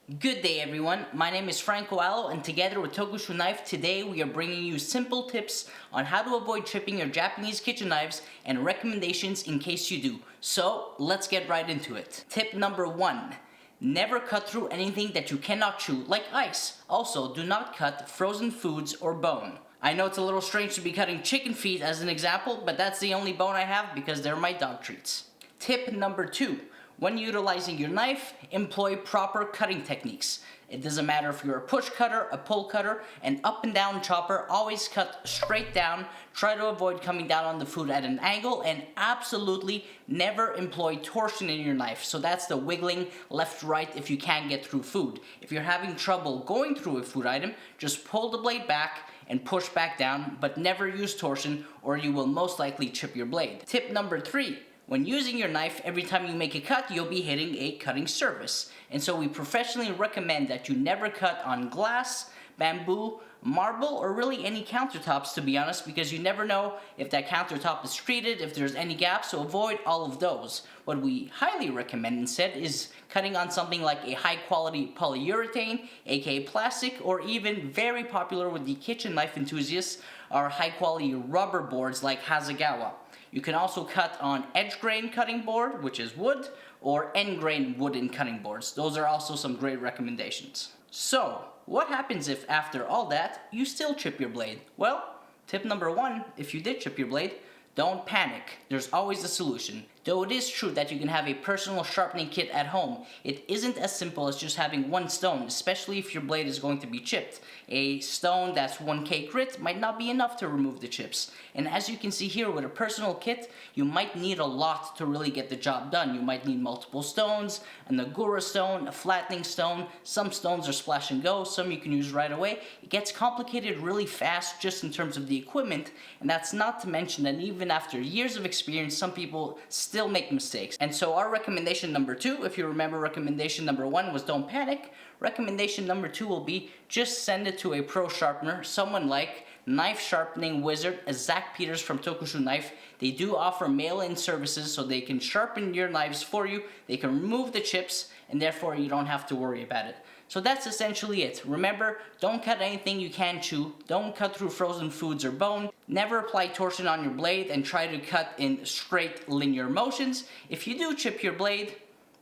Good day everyone, my name is Franco Allo and together with Tokushu Knife, today we are bringing you simple tips on how to avoid chipping your Japanese kitchen knives and recommendations in case you do. So let's get right into it. Tip number 1. Never cut through anything that you cannot chew, like ice. Also, do not cut frozen foods or bone. I know it's a little strange to be cutting chicken feet as an example, but that's the only bone I have because they're my dog treats. Tip number 2. When utilizing your knife, employ proper cutting techniques. It doesn't matter if you're a push cutter, a pull cutter, an up and down chopper, always cut straight down. Try to avoid coming down on the food at an angle, and absolutely never employ torsion in your knife. So that's the wiggling left, right if you can't get through food. If you're having trouble going through a food item, just pull the blade back and push back down, but never use torsion or you will most likely chip your blade. Tip number 3. When using your knife, every time you make a cut, you'll be hitting a cutting surface. And so we professionally recommend that you never cut on glass, bamboo, marble, or really any countertops, to be honest, because you never know if that countertop is treated, if there's any gaps, so avoid all of those. What we highly recommend instead is cutting on something like a high quality polyurethane, aka plastic, or even very popular with the kitchen knife enthusiasts are high quality rubber boards like Hasegawa. You can also cut on edge grain cutting board, which is wood, or end grain wooden cutting boards. Those are also some great recommendations. So, what happens if after all that, you still chip your blade? Well, tip number 1, if you did chip your blade, don't panic. There's always a solution. Though it is true that you can have a personal sharpening kit at home, it isn't as simple as just having one stone, especially if your blade is going to be chipped. A stone that's 1K grit might not be enough to remove the chips. And as you can see here with a personal kit, you might need a lot to really get the job done. You might need multiple stones, a Nagura stone, a flattening stone. Some stones are splash and go, some you can use right away. It gets complicated really fast just in terms of the equipment, and that's not to mention that even after years of experience, some people still make mistakes. And so our recommendation number 2, if you remember recommendation number 1 was don't panic, recommendation number 2 will be just send it to a pro sharpener, someone like Knife Sharpening Wizard, Zach Peters from Tokushu Knife. They do offer mail-in services so they can sharpen your knives for you, they can remove the chips, and therefore you don't have to worry about it. So that's essentially it. Remember, don't cut anything you can chew, don't cut through frozen foods or bone, never apply torsion on your blade and try to cut in straight linear motions. If you do chip your blade,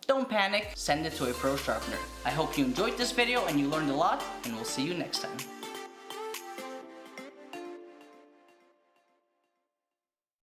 don't panic, send it to a pro sharpener. I hope you enjoyed this video and you learned a lot, and we'll see you next time.